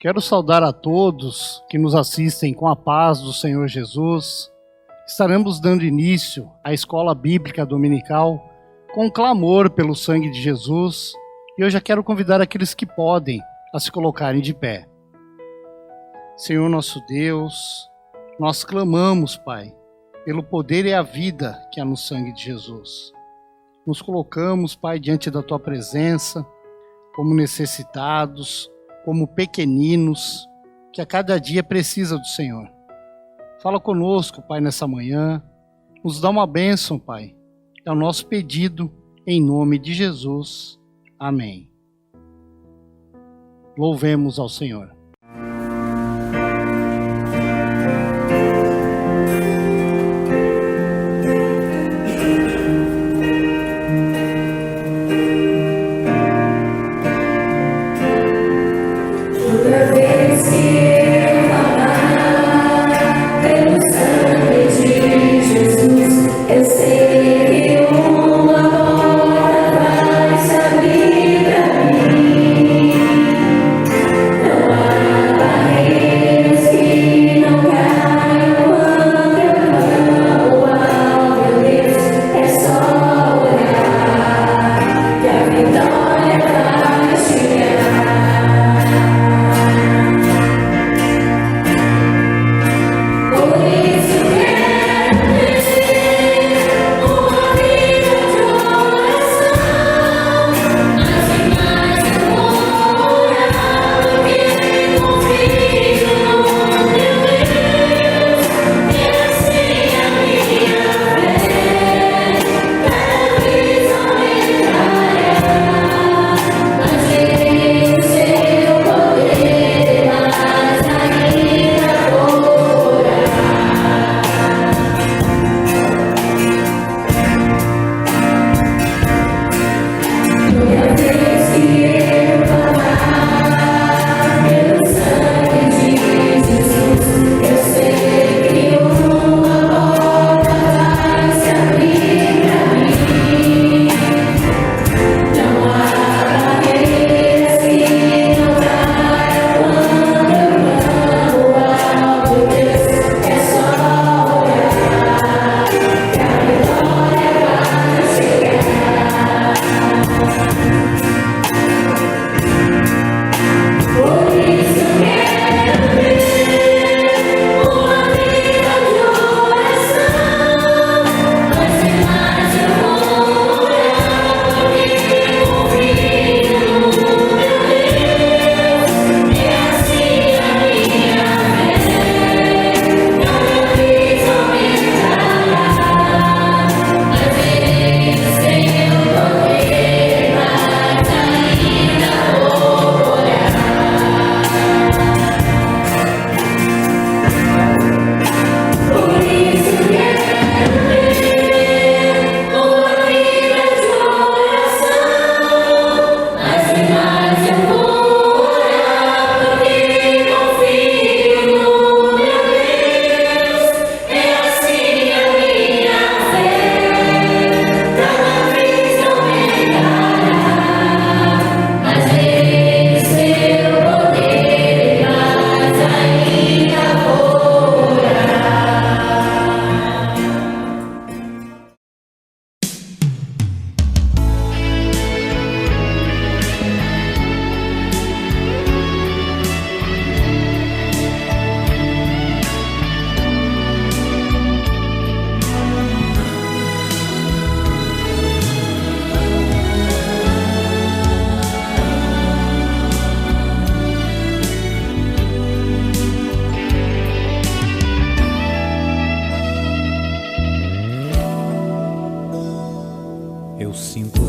Quero saudar a todos que nos assistem com a paz do Senhor Jesus. Estaremos dando início à Escola Bíblica Dominical com clamor pelo sangue de Jesus, e eu já quero convidar aqueles que podem a se colocarem de pé. Senhor nosso Deus, nós clamamos, Pai, pelo poder e a vida que há no sangue de Jesus. Nos colocamos, Pai, diante da Tua presença, como necessitados, como pequeninos, que a cada dia precisa do Senhor. Fala conosco, Pai, nessa manhã. Nos dá uma bênção, Pai. É o nosso pedido, em nome de Jesus. Amém. Louvemos ao Senhor.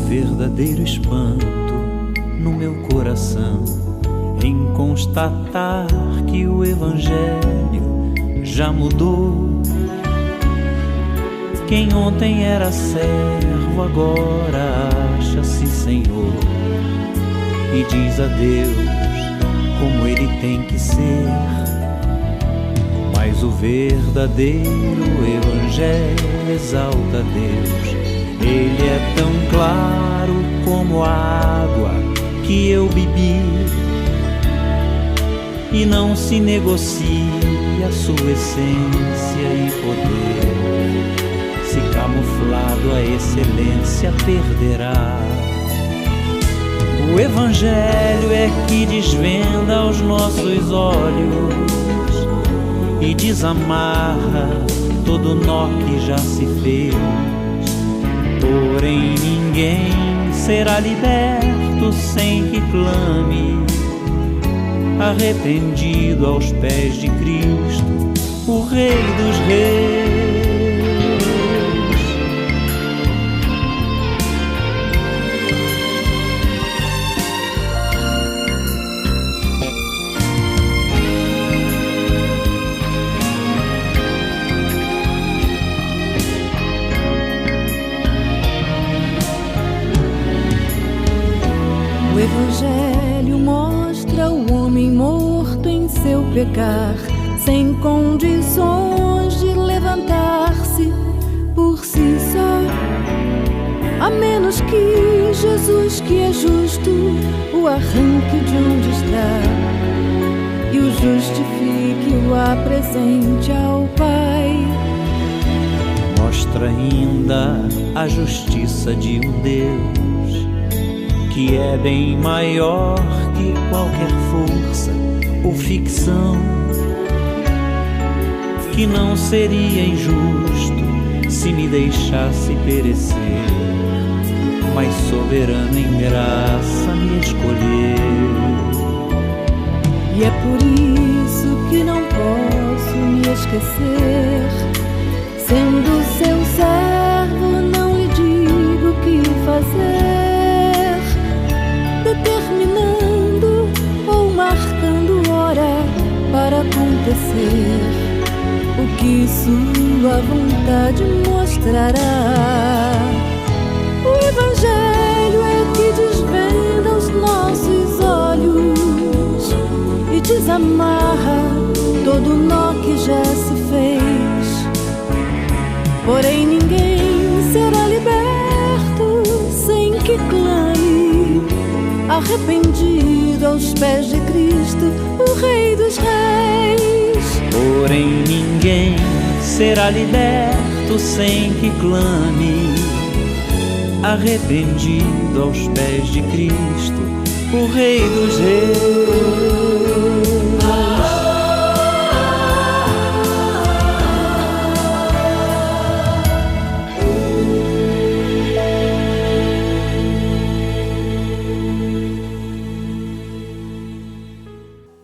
Verdadeiro espanto no meu coração em constatar que o Evangelho já mudou. Quem ontem era servo agora acha-se Senhor e diz a Deus como Ele tem que ser. Mas o verdadeiro Evangelho exalta a Deus. Ele é tão claro como a água que eu bebi, e não se negocie a sua essência e poder. Se camuflado a excelência perderá. O Evangelho é que desvenda aos nossos olhos e desamarra todo nó que já se fez. Porém ninguém será liberto sem que clame, arrependido aos pés de Cristo, o Rei dos Reis. O Evangelho mostra o homem morto em seu pecar, sem condições de levantar-se por si só, a menos que Jesus, que é justo, o arranque de onde está e o justifique, o apresente ao Pai. Mostra ainda a justiça de um Deus que é bem maior que qualquer força ou ficção, que não seria injusto se me deixasse perecer, mas soberano em graça me escolheu. E é por isso que não posso me esquecer, sendo seu servo não lhe digo o que fazer, determinando ou marcando hora para acontecer o que sua vontade mostrará. O Evangelho é que desvenda os nossos olhos e desamarra todo o nó que já se fez. Porém ninguém será liberto sem que clame, arrependido aos pés de Cristo, o Rei dos Reis. Porém ninguém será liberto sem que clame, arrependido aos pés de Cristo, o Rei dos Reis.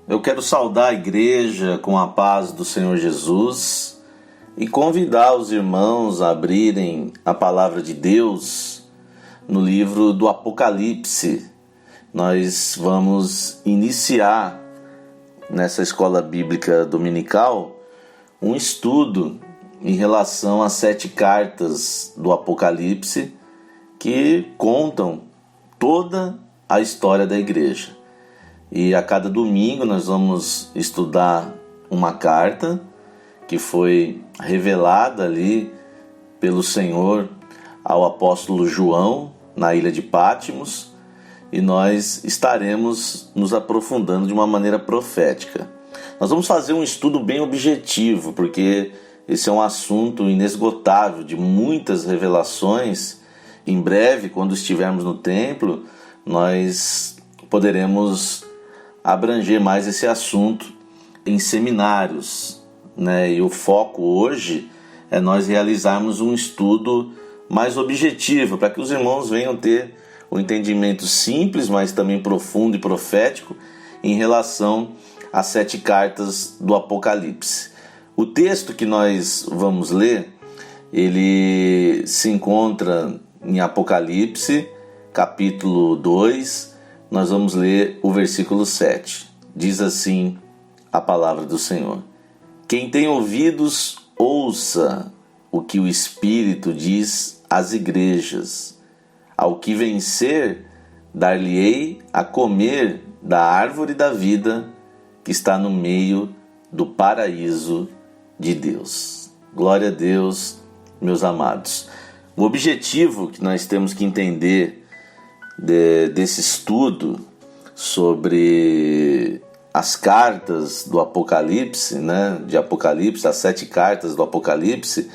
Eu quero saudar a igreja com a paz do Senhor Jesus e convidar os irmãos a abrirem a palavra de Deus no livro do Apocalipse. Nós vamos iniciar nessa escola bíblica dominical um estudo em relação às 7 cartas do Apocalipse que contam toda a história da igreja. E a cada domingo nós vamos estudar uma carta que foi revelada ali pelo Senhor ao apóstolo João na ilha de Patmos, e nós estaremos nos aprofundando de uma maneira profética. Nós vamos fazer um estudo bem objetivo, porque esse é um assunto inesgotável, de muitas revelações. Em breve, quando estivermos no templo, nós poderemos abranger mais esse assunto em seminários, né? E o foco hoje é nós realizarmos um estudo mais objetivo, para que os irmãos venham ter um entendimento simples, mas também profundo e profético em relação às 7 cartas do Apocalipse. O texto que nós vamos ler, ele se encontra em Apocalipse, capítulo 2, nós vamos ler o versículo 7. Diz assim a palavra do Senhor: quem tem ouvidos, ouça o que o Espírito diz às igrejas. Ao que vencer, dar-lhe-ei a comer da árvore da vida que está no meio do paraíso de Deus. Glória a Deus, meus amados. O objetivo que nós temos que entender desse estudo sobre as cartas do Apocalipse, né, de Apocalipse, as 7 cartas do Apocalipse,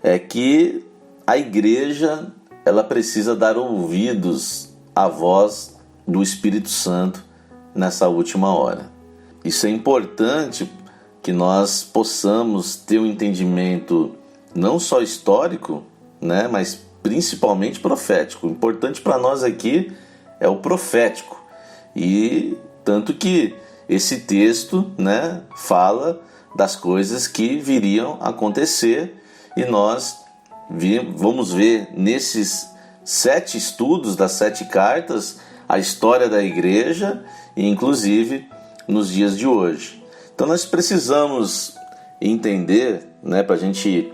é que a igreja ela precisa dar ouvidos à voz do Espírito Santo nessa última hora. Isso é importante que nós possamos ter um entendimento não só histórico, né, mas principalmente profético. O importante para nós aqui é o profético. E tanto que esse texto, né, fala das coisas que viriam a acontecer, e nós vamos ver nesses 7 estudos das 7 cartas a história da igreja, e inclusive nos dias de hoje. Então nós precisamos entender, né, para a gente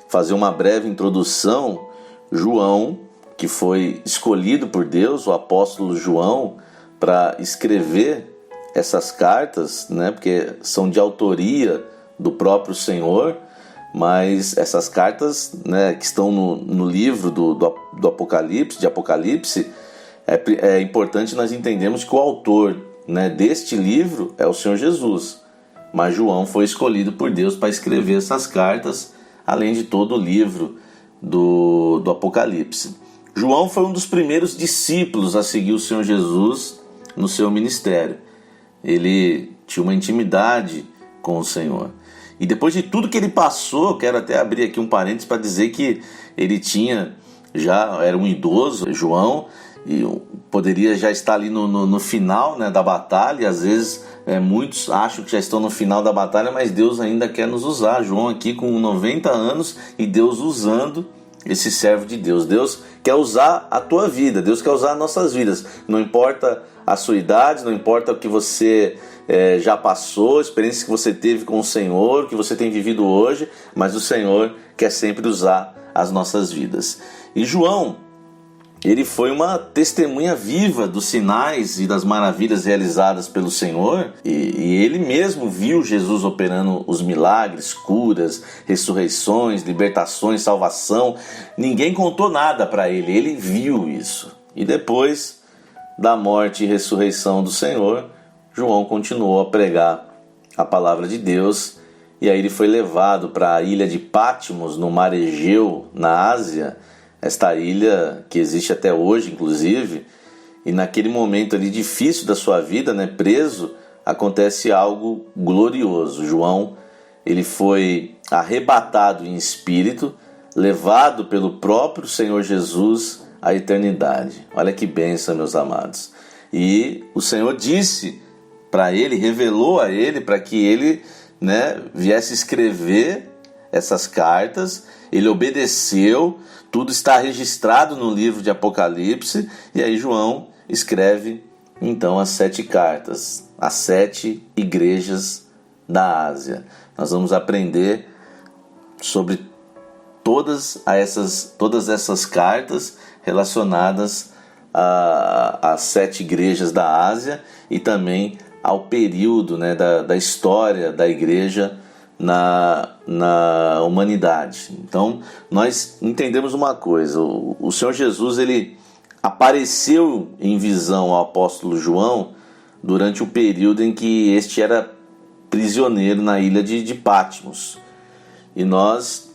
fazer uma breve introdução, João, que foi escolhido por Deus, o apóstolo João, para escrever essas cartas, né, porque são de autoria do próprio Senhor, mas essas cartas, né, que estão no livro do Apocalipse, de Apocalipse, é importante nós entendermos que o autor, né, deste livro é o Senhor Jesus, mas João foi escolhido por Deus para escrever essas cartas, além de todo o livro do Apocalipse. João foi um dos primeiros discípulos a seguir o Senhor Jesus no seu ministério. Ele tinha uma intimidade com o Senhor. E depois de tudo que ele passou, quero até abrir aqui um parênteses para dizer que ele era um idoso, João, e poderia já estar ali no final, né, da batalha. E às vezes muitos acham que já estão no final da batalha, mas Deus ainda quer nos usar. João aqui com 90 anos e Deus usando esse servo de Deus. Deus quer usar a tua vida, Deus quer usar as nossas vidas. Não importa a sua idade, não importa o que você já passou, a experiência que você teve com o Senhor, o que você tem vivido hoje, mas o Senhor quer sempre usar as nossas vidas. E João, ele foi uma testemunha viva dos sinais e das maravilhas realizadas pelo Senhor, e ele mesmo viu Jesus operando os milagres, curas, ressurreições, libertações, salvação. Ninguém contou nada para ele, ele viu isso. E depois da morte e ressurreição do Senhor, João continuou a pregar a palavra de Deus, e aí ele foi levado para a ilha de Patmos, no mar Egeu, na Ásia, esta ilha que existe até hoje, inclusive, e naquele momento ali difícil da sua vida, né, preso, acontece algo glorioso. João, ele foi arrebatado em espírito, levado pelo próprio Senhor Jesus à eternidade. Olha que bênção, meus amados. E o Senhor disse para ele, revelou a ele, para que ele, né, viesse escrever essas cartas. Ele obedeceu, tudo está registrado no livro de Apocalipse, e aí João escreve então as 7 cartas, as 7 igrejas da Ásia. Nós vamos aprender sobre todas essas cartas relacionadas às 7 igrejas da Ásia e também ao período, né, da história da igreja na humanidade. Então nós entendemos uma coisa: o Senhor Jesus, ele apareceu em visão ao apóstolo João durante o período em que este era prisioneiro na ilha de Patmos, e nós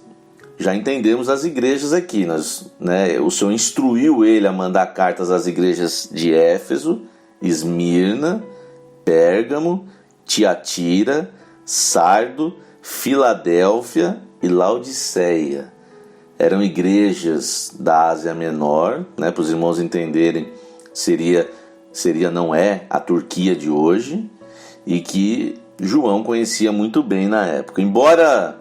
já entendemos as igrejas aqui, o Senhor instruiu ele a mandar cartas às igrejas de Éfeso, Esmirna, Pérgamo, Tiatira, Sardo, Filadélfia e Laodiceia. Eram igrejas da Ásia Menor, né, para os irmãos entenderem, não é a Turquia de hoje, e que João conhecia muito bem na época. Embora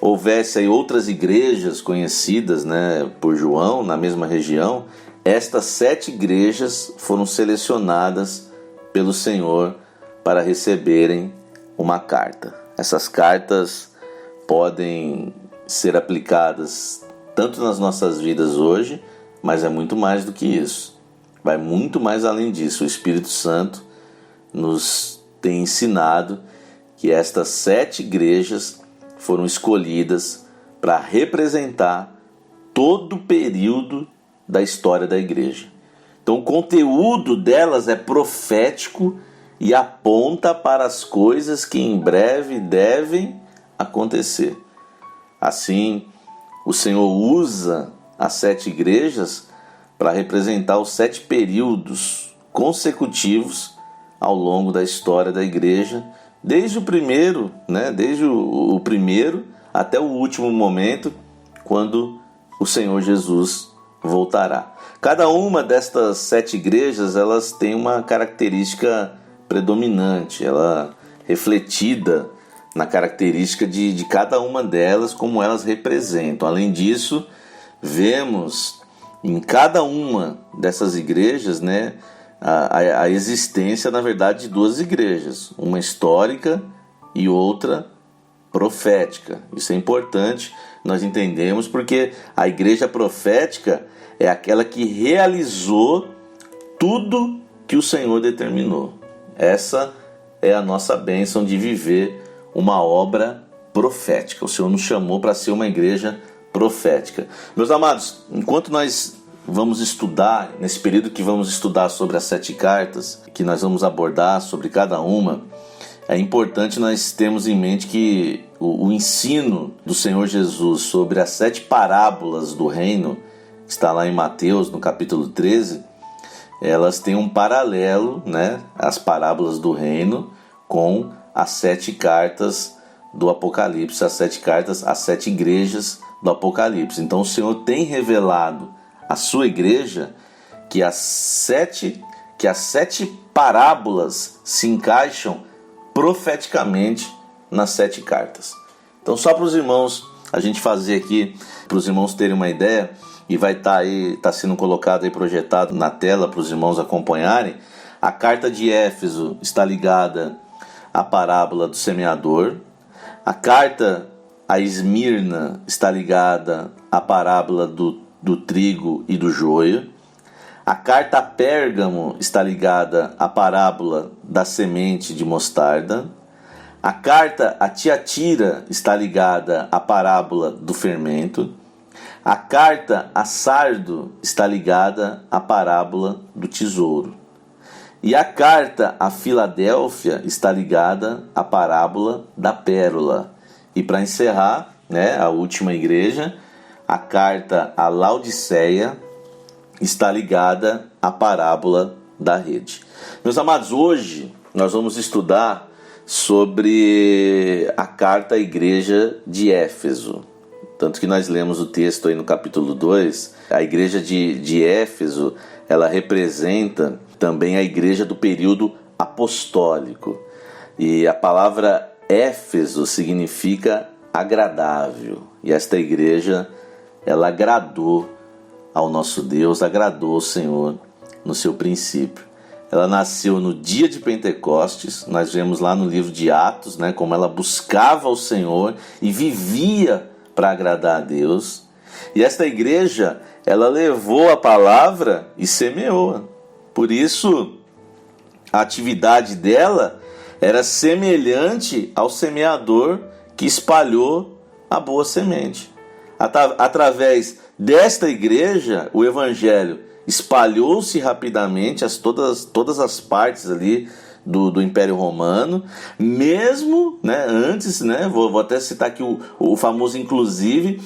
houvesse aí outras igrejas conhecidas, né, por João na mesma região, estas 7 igrejas foram selecionadas pelo Senhor para receberem uma carta. Essas cartas podem ser aplicadas tanto nas nossas vidas hoje, mas é muito mais do que isso. Vai muito mais além disso. O Espírito Santo nos tem ensinado que estas 7 igrejas foram escolhidas para representar todo o período da história da igreja. Então o conteúdo delas é profético e aponta para as coisas que em breve devem acontecer. Assim, o Senhor usa as 7 igrejas para representar os 7 períodos consecutivos ao longo da história da igreja, desde o primeiro, desde o primeiro até o último momento, quando o Senhor Jesus voltará. Cada uma destas 7 igrejas, elas têm uma característica predominante, ela refletida na característica de cada uma delas, como elas representam. Além disso, vemos em cada uma dessas igrejas, a existência, na verdade, de 2 igrejas, uma histórica e outra profética. Isso é importante nós entendemos, porque a igreja profética é aquela que realizou tudo que o Senhor determinou. Essa é a nossa bênção de viver uma obra profética. O Senhor nos chamou para ser uma igreja profética. Meus amados, enquanto nós vamos estudar, nesse período que vamos estudar sobre as 7 cartas, que nós vamos abordar sobre cada uma, é importante nós termos em mente que o ensino do Senhor Jesus sobre as 7 parábolas do reino, que está lá em Mateus, no capítulo 13, elas têm um paralelo, as parábolas do reino, com as 7 cartas do Apocalipse, as 7 cartas, as 7 igrejas do Apocalipse. Então o Senhor tem revelado à sua igreja que as 7 parábolas se encaixam profeticamente nas 7 cartas. Então, só para os irmãos, a gente fazer aqui, para os irmãos terem uma ideia, e vai estar aí, está sendo colocado aí, projetado na tela para os irmãos acompanharem. A carta de Éfeso está ligada à parábola do semeador. A carta a Esmirna está ligada à parábola do trigo e do joio. A carta a Pérgamo está ligada à parábola da semente de mostarda. A carta a Tiatira está ligada à parábola do fermento. A carta a Sardo está ligada à parábola do tesouro. E a carta a Filadélfia está ligada à parábola da pérola. E para encerrar, a última igreja, a carta a Laodiceia está ligada à parábola da rede. Meus amados, hoje nós vamos estudar sobre a carta à igreja de Éfeso. Tanto que nós lemos o texto aí no capítulo 2, a igreja de Éfeso, ela representa também a igreja do período apostólico. E a palavra Éfeso significa agradável. E esta igreja, ela agradou ao nosso Deus, agradou ao Senhor no seu princípio. Ela nasceu no dia de Pentecostes, nós vemos lá no livro de Atos, como ela buscava o Senhor e vivia para agradar a Deus. E esta igreja, ela levou a palavra e semeou. Por isso, a atividade dela era semelhante ao semeador que espalhou a boa semente. Através desta igreja, o evangelho espalhou-se rapidamente a todas as partes ali do Império Romano, mesmo antes, vou até citar aqui o famoso inclusive,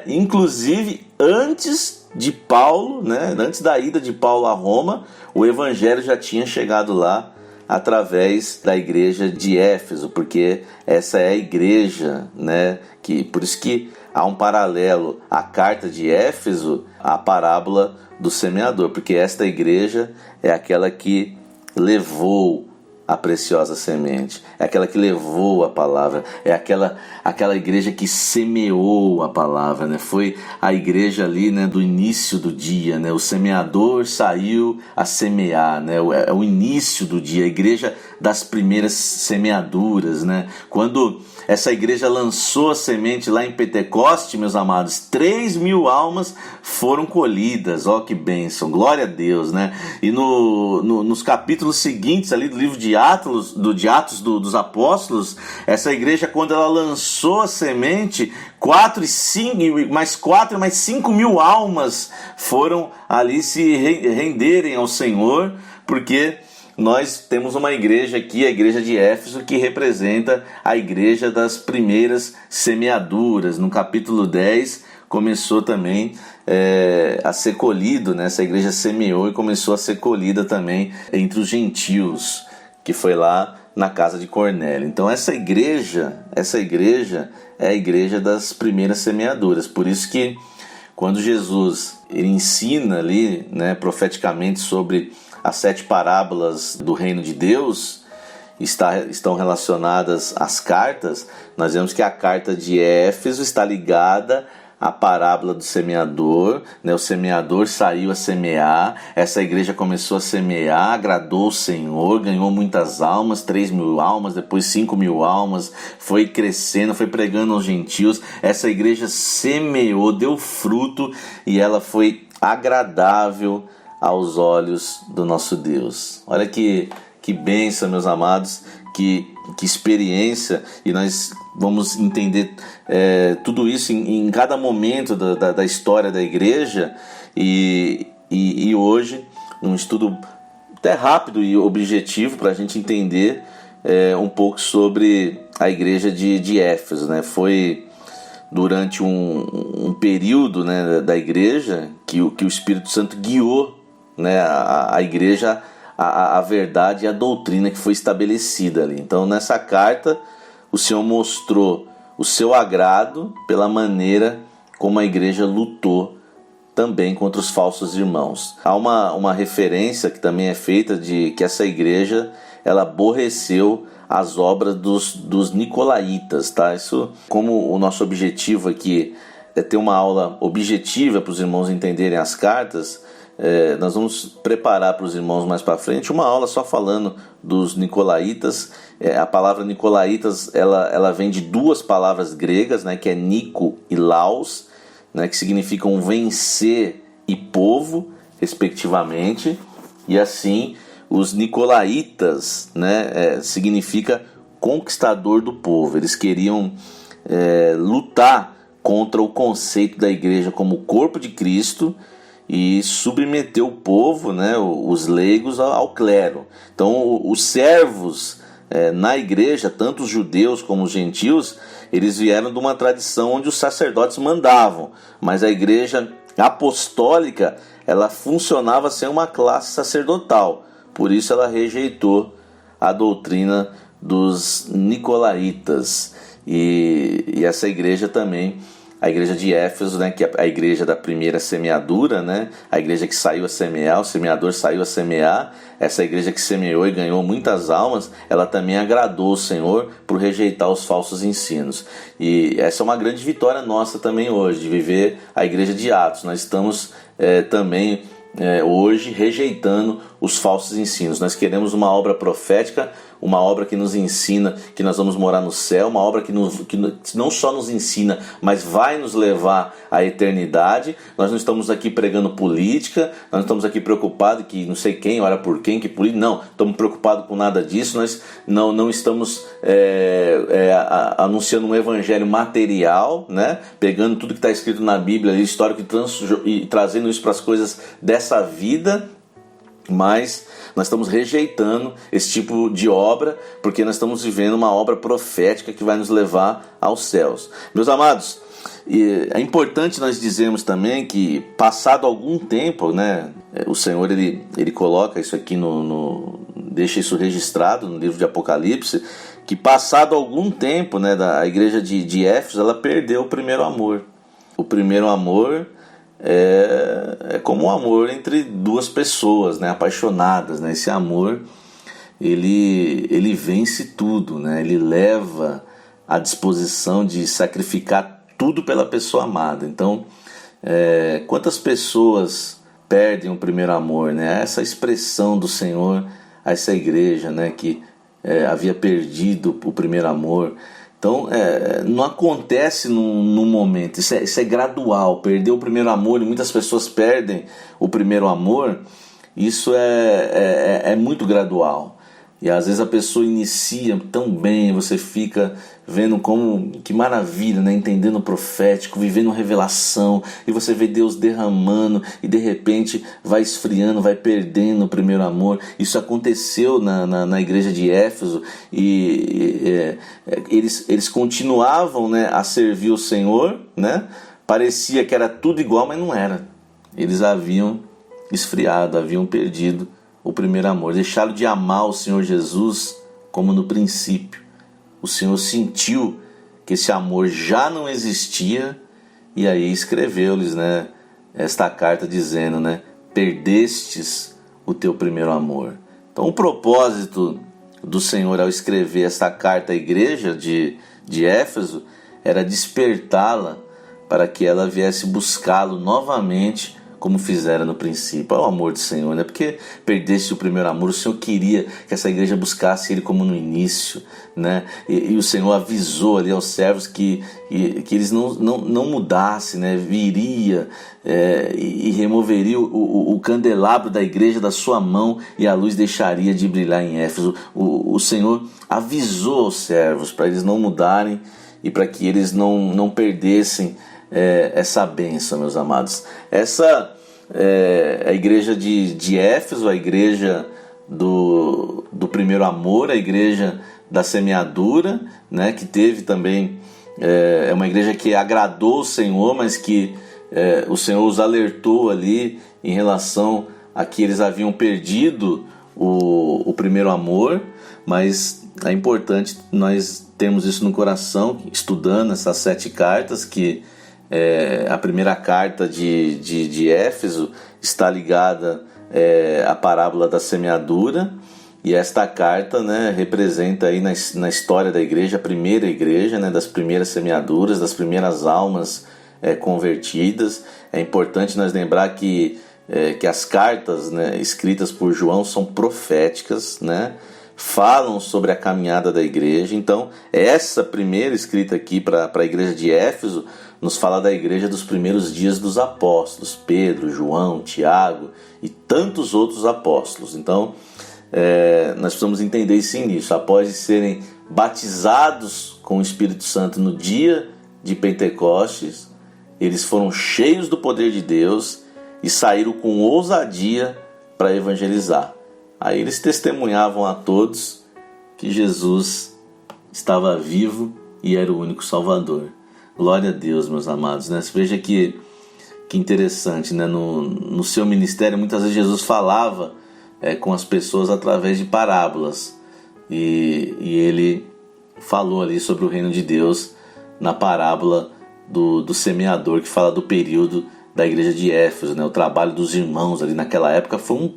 inclusive antes de Paulo, antes da ida de Paulo a Roma, o evangelho já tinha chegado lá através da igreja de Éfeso, porque essa é a igreja, por isso que há um paralelo à carta de Éfeso à parábola do semeador, porque esta igreja é aquela que levou a preciosa semente, é aquela que levou a palavra, é aquela igreja que semeou a palavra, Foi a igreja ali, do início do dia, O semeador saiu a semear, É o início do dia, a igreja das primeiras semeaduras, Quando essa igreja lançou a semente lá em Pentecoste, meus amados, 3.000 almas foram colhidas, ó que bênção, glória a Deus, E nos capítulos seguintes ali do livro de Atos dos Apóstolos, essa igreja, quando ela lançou a semente, 5.000 almas foram ali se renderem ao Senhor, porque nós temos uma igreja aqui, a igreja de Éfeso, que representa a igreja das primeiras semeaduras. No capítulo 10 começou também a ser colhido, né? Essa igreja semeou e começou a ser colhida também entre os gentios, que foi lá na casa de Cornélio. Então essa igreja é a igreja das primeiras semeaduras. Por isso que quando Jesus ele ensina ali, né, profeticamente sobre as 7 parábolas do reino de Deus, estão relacionadas às cartas, nós vemos que a carta de Éfeso está ligada à parábola do semeador, né? O semeador saiu a semear, essa igreja começou a semear, agradou o Senhor, ganhou muitas almas, 3.000 almas, depois 5.000 almas, foi crescendo, foi pregando aos gentios, essa igreja semeou, deu fruto e ela foi agradável aos olhos do nosso Deus. Olha que bênção, meus amados, que experiência, e nós vamos entender tudo isso em cada momento da história da igreja, e hoje, num estudo até rápido e objetivo para a gente entender um pouco sobre a igreja de Éfeso, né? Foi durante um período, né, da igreja que o Espírito Santo guiou, né, a igreja a verdade e a doutrina que foi estabelecida ali. Então nessa carta o Senhor mostrou o seu agrado pela maneira como a igreja lutou também contra os falsos irmãos. Há uma referência que também é feita de que essa igreja ela aborreceu as obras dos nicolaítas, tá? Isso, como o nosso objetivo aqui é ter uma aula objetiva para os irmãos entenderem as cartas, nós vamos preparar para os irmãos mais para frente uma aula só falando dos nicolaítas. A palavra nicolaítas ela vem de 2 palavras gregas, né, que é Nico e Laos, né, que significam vencer e povo, respectivamente. E assim, os nicolaítas, né, significa conquistador do povo. Eles queriam lutar contra o conceito da igreja como corpo de Cristo e submeter o povo, né, os leigos, ao clero. Então os servos na igreja, tanto os judeus como os gentios, eles vieram de uma tradição onde os sacerdotes mandavam, mas a igreja apostólica ela funcionava sem uma classe sacerdotal, por isso ela rejeitou a doutrina dos nicolaítas. E essa igreja também, a igreja de Éfeso, né, que é a igreja da primeira semeadura, né, a igreja que saiu a semear, o semeador saiu a semear, essa igreja que semeou e ganhou muitas almas, ela também agradou o Senhor por rejeitar os falsos ensinos. E essa é uma grande vitória nossa também hoje, de viver a igreja de Atos. Nós estamos também hoje rejeitando os falsos ensinos. Nós queremos uma obra profética, uma obra que nos ensina que nós vamos morar no céu, uma obra que não só nos ensina, mas vai nos levar à eternidade. Nós não estamos aqui pregando política, nós não estamos aqui preocupados que não sei quem ora por quem, que política. Não, estamos preocupados com nada disso. Nós não estamos anunciando um evangelho material, né? Pegando tudo que está escrito na Bíblia, histórico, e trazendo isso para as coisas dessa vida. Mas nós estamos rejeitando esse tipo de obra, porque nós estamos vivendo uma obra profética que vai nos levar aos céus. Meus amados, é importante nós dizermos também que, passado algum tempo, né, o Senhor ele coloca isso aqui, deixa isso registrado no livro de Apocalipse, que passado algum tempo, né, a igreja de Éfeso, ela perdeu o primeiro amor. O primeiro amor é como um amor entre 2 pessoas, né, apaixonadas, né? Esse amor ele vence tudo, né? Ele leva à disposição de sacrificar tudo pela pessoa amada. Então, quantas pessoas perdem o primeiro amor, né? Essa expressão do Senhor a essa igreja, né, que havia perdido o primeiro amor. Então, não acontece num momento, isso é gradual. Perder o primeiro amor, e muitas pessoas perdem o primeiro amor, isso é muito gradual. E às vezes a pessoa inicia tão bem, você fica vendo como, que maravilha, né? Entendendo o profético, vivendo revelação, e você vê Deus derramando, e de repente vai esfriando, vai perdendo o primeiro amor. Isso aconteceu na igreja de Éfeso, e eles continuavam, né, a servir o Senhor, né? Parecia que era tudo igual, mas não era. Eles haviam esfriado, haviam perdido o primeiro amor, deixaram de amar o Senhor Jesus como no princípio. O Senhor sentiu que esse amor já não existia, e aí escreveu-lhes, né, esta carta dizendo, né, perdestes o teu primeiro amor. Então o propósito do Senhor ao escrever esta carta à igreja de Éfeso era despertá-la para que ela viesse buscá-lo novamente, como fizera no princípio. É o amor do Senhor, né? Porque perdesse o primeiro amor, o Senhor queria que essa igreja buscasse Ele como no início, né? E o Senhor avisou ali aos servos que eles não mudassem, né? Viria e removeria o candelabro da igreja da sua mão, e a luz deixaria de brilhar em Éfeso. O Senhor avisou aos servos para eles não mudarem e para que eles não perdessem essa bênção, meus amados. Essa é a igreja de Éfeso, a igreja do primeiro amor, a igreja da semeadura, né, que teve também, é uma igreja que agradou o Senhor, mas que o Senhor os alertou ali em relação a que eles haviam perdido o primeiro amor. Mas é importante nós termos isso no coração, estudando essas 7 cartas, que a primeira carta de Éfeso está ligada à parábola da semeadura, e esta carta, né, representa aí na história da igreja, a primeira igreja, né, das primeiras semeaduras, das primeiras almas convertidas. É importante nós lembrar que as cartas, né, escritas por João são proféticas, né, falam sobre a caminhada da igreja. Então essa primeira escrita aqui para a igreja de Éfeso nos fala da igreja dos primeiros dias dos apóstolos, Pedro, João, Tiago e tantos outros apóstolos. Então nós precisamos entender isso nisso. Após serem batizados com o Espírito Santo no dia de Pentecostes, eles foram cheios do poder de Deus e saíram com ousadia para evangelizar. Aí eles testemunhavam a todos que Jesus estava vivo e era o único Salvador. Glória a Deus, meus amados, né? Você veja que interessante, né? No seu ministério, muitas vezes Jesus falava com as pessoas através de parábolas. E ele falou ali sobre o reino de Deus na parábola do semeador, que fala do período da igreja de Éfeso, né? O trabalho dos irmãos ali naquela época foi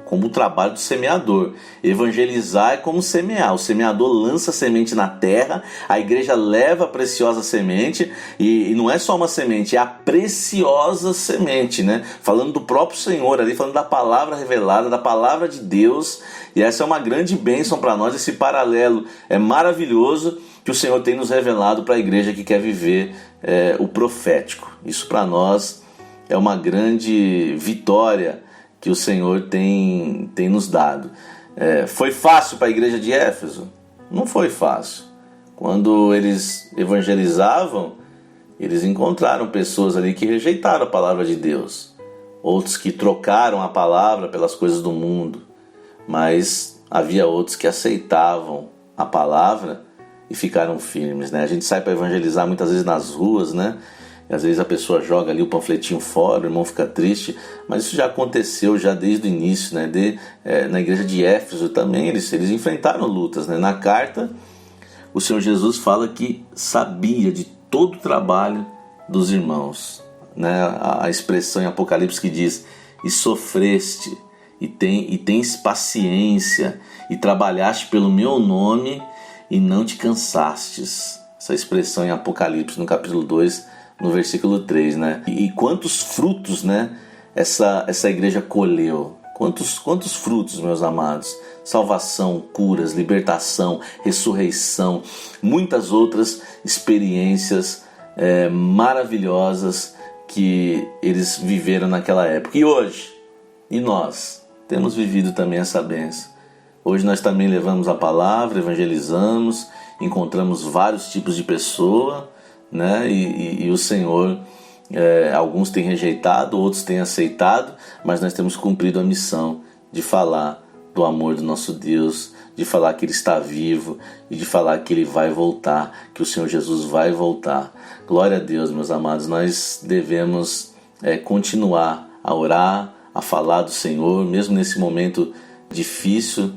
como o trabalho do semeador. Evangelizar é como semear. O semeador lança a semente na terra, a igreja leva a preciosa semente, e não é só uma semente, é a preciosa semente, né? Falando do próprio Senhor ali, falando da palavra revelada, da palavra de Deus. E essa é uma grande bênção para nós. Esse paralelo é maravilhoso que o Senhor tem nos revelado para a igreja que quer viver o profético. Isso para nós é uma grande vitória que o Senhor tem nos dado. Foi fácil para a igreja de Éfeso? Não foi fácil. Quando eles evangelizavam, eles encontraram pessoas ali que rejeitaram a palavra de Deus, outros que trocaram a palavra pelas coisas do mundo, mas havia outros que aceitavam a palavra e ficaram firmes, né? A gente sai para evangelizar muitas vezes nas ruas, né? E às vezes a pessoa joga ali o panfletinho fora, o irmão fica triste, mas isso já aconteceu já desde o início, né? Na igreja de Éfeso também eles enfrentaram lutas, né? Na carta, o Senhor Jesus fala que sabia de todo o trabalho dos irmãos, né? A expressão em Apocalipse que diz: e sofreste, e tens paciência, e trabalhaste pelo meu nome, e não te cansastes. Essa expressão em Apocalipse, no capítulo 2, no versículo 3, né? E quantos frutos, né, essa igreja colheu? Quantos frutos, meus amados? Salvação, curas, libertação, ressurreição, muitas outras experiências maravilhosas que eles viveram naquela época. E hoje, e nós, temos vivido também essa bênção. Hoje nós também levamos a palavra, evangelizamos, encontramos vários tipos de pessoa, né? E o Senhor, alguns têm rejeitado, outros têm aceitado, mas nós temos cumprido a missão de falar do amor do nosso Deus, de falar que Ele está vivo e de falar que Ele vai voltar, que o Senhor Jesus vai voltar. Glória a Deus, meus amados. Nós devemos continuar a orar, a falar do Senhor, mesmo nesse momento difícil.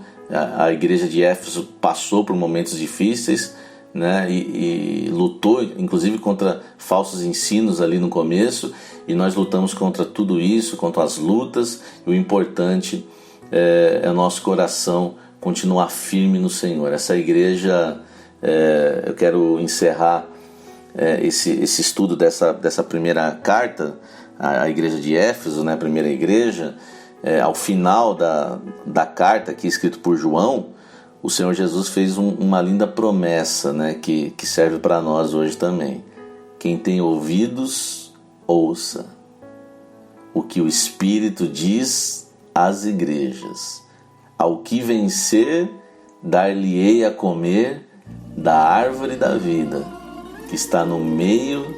A igreja de Éfeso passou por momentos difíceis, né? E lutou inclusive contra falsos ensinos ali no começo, e nós lutamos contra tudo isso, contra as lutas, e o importante é o nosso coração continuar firme no Senhor. Essa igreja, eu quero encerrar esse estudo dessa primeira carta à igreja de Éfeso, né, a primeira igreja. Ao final da carta aqui escrito por João, o Senhor Jesus fez uma linda promessa, né, que serve para nós hoje também. Quem tem ouvidos, ouça o que o Espírito diz às igrejas. Ao que vencer, dar-lhe-ei a comer da árvore da vida, que está no meio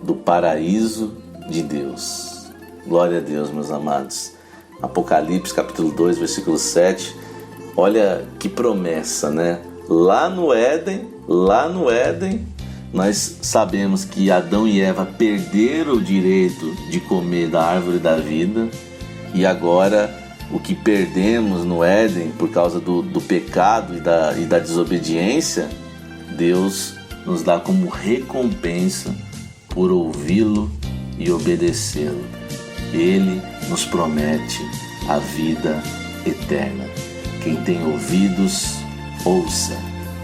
do paraíso de Deus. Glória a Deus, meus amados. Apocalipse capítulo 2, versículo 7. Olha que promessa, né? Lá no Éden, nós sabemos que Adão e Eva perderam o direito de comer da árvore da vida, e agora o que perdemos no Éden por causa do pecado e da desobediência, Deus nos dá como recompensa por ouvi-lo e obedecê-lo. Ele nos promete a vida eterna. Quem tem ouvidos, ouça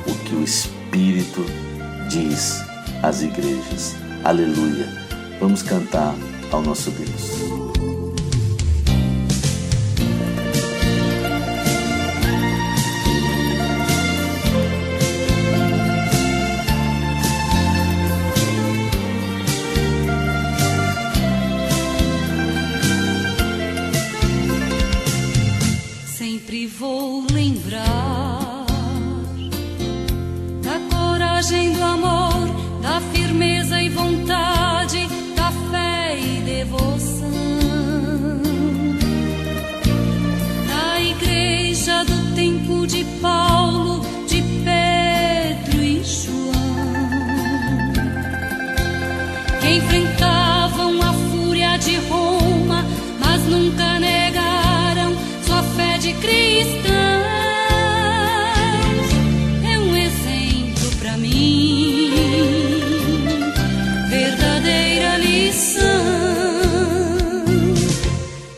o que o Espírito diz às igrejas. Aleluia! Vamos cantar ao nosso Deus. Sempre vou lembrar da coragem, do amor, da firmeza e vontade, da fé e devoção, da igreja do tempo de Paulo, de Pedro e João, que enfrentavam a fúria de Roma, mas nunca negaram sua fé de cristãos. É um exemplo para mim, verdadeira lição.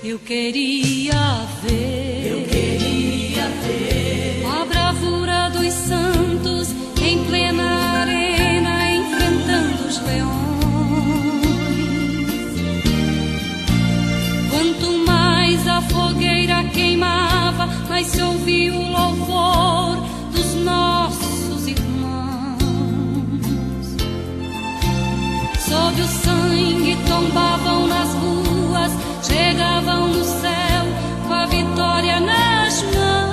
Eu queria ver a bravura dos santos em plena arena, enfrentando os leões. Quanto mais a fogueira queimava, mas se ouvia o louvor dos nossos irmãos. Sob o sangue tombavam nas ruas, chegavam no céu com a vitória nas mãos.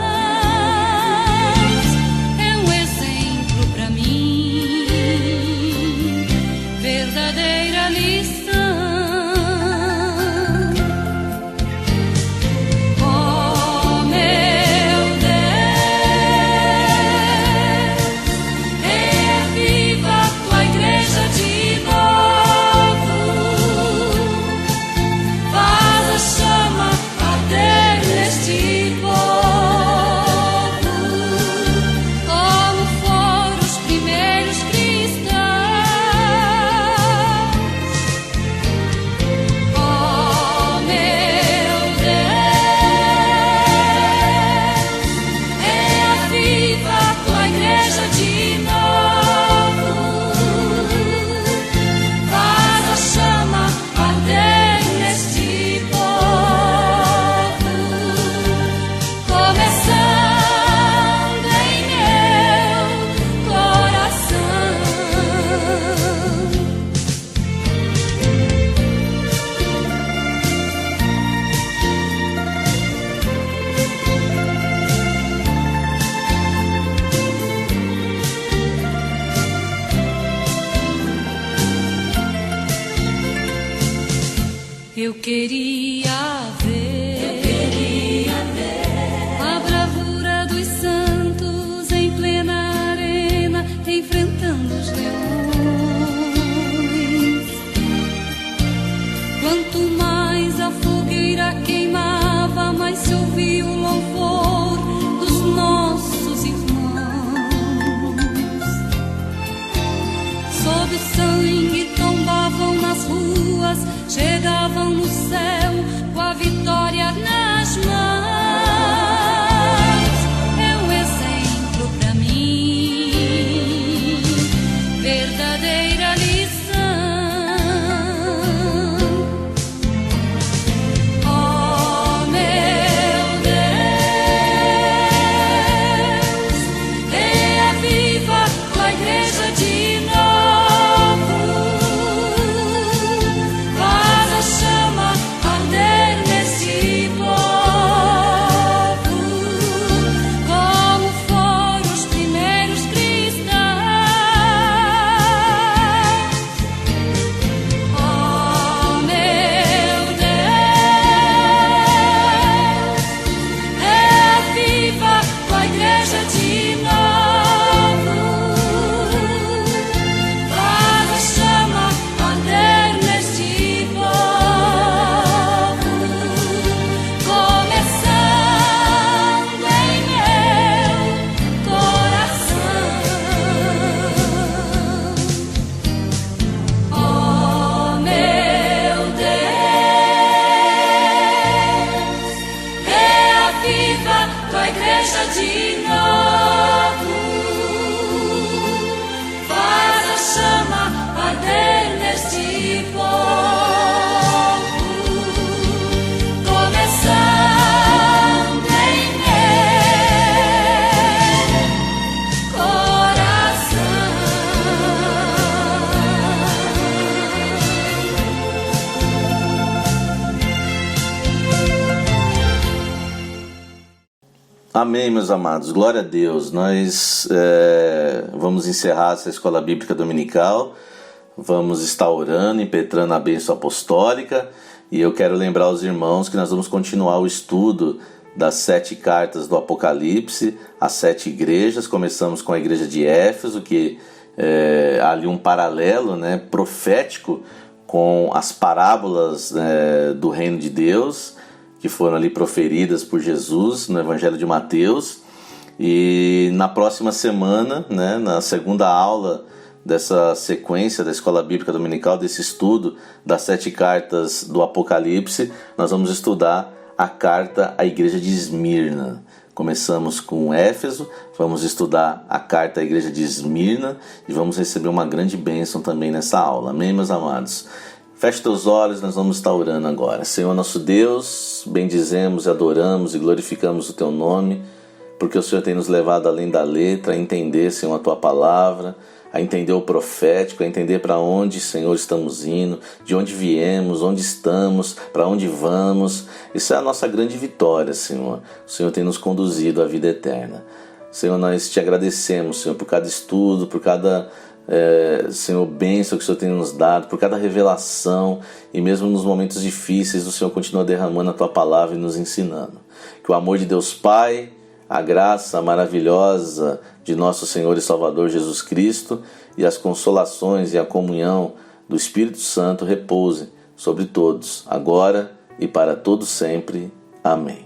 Eu queria ver a bravura dos santos em plena arena, enfrentando os leões. Quanto mais a fogueira queimava, mais se ouvia o louvor dos nossos irmãos. Sob o sangue tombavam nas ruas, chegavam no céu com a vitória nas mãos. É um exemplo pra mim, verdadeira lição. Oh, meu Deus, reaviva tua igreja de novo. Faz a chama arder nesse povo, como foram os primeiros cristãos. Oh, meu Deus, reaviva tua igreja de novo. Faz a chama arder neste povo, começando em meu coração. Oh, meu Deus, reaviva tua igreja de novo. Faz a chama arder neste povo, começando em meu coração. Amém, meus amados. Glória a Deus. Nós vamos encerrar essa escola bíblica dominical. Vamos estar orando, impetrando a bênção apostólica. E eu quero lembrar aos irmãos que nós vamos continuar o estudo das 7 cartas do Apocalipse, as 7 igrejas. Começamos com a igreja de Éfeso, que há ali um paralelo, né, profético com as parábolas do reino de Deus, que foram ali proferidas por Jesus no Evangelho de Mateus. E na próxima semana, né, na segunda aula dessa sequência da Escola Bíblica Dominical, desse estudo das 7 cartas do Apocalipse, nós vamos estudar a carta à igreja de Esmirna. Começamos com Éfeso, vamos estudar a carta à igreja de Esmirna e vamos receber uma grande bênção também nessa aula. Amém, meus amados? Feche teus olhos, nós vamos estar orando agora. Senhor nosso Deus, bendizemos, adoramos e glorificamos o Teu nome, porque o Senhor tem nos levado além da letra, a entender, Senhor, a Tua palavra, a entender o profético, a entender para onde, Senhor, estamos indo, de onde viemos, onde estamos, para onde vamos. Isso é a nossa grande vitória, Senhor. O Senhor tem nos conduzido à vida eterna. Senhor, nós Te agradecemos, Senhor, por cada estudo, por cada Senhor, bênção que o Senhor tem nos dado, por cada revelação, e mesmo nos momentos difíceis o Senhor continua derramando a Tua palavra e nos ensinando. Que o amor de Deus Pai, a graça maravilhosa de nosso Senhor e Salvador Jesus Cristo e as consolações e a comunhão do Espírito Santo repousem sobre todos, agora e para todo sempre. Amém.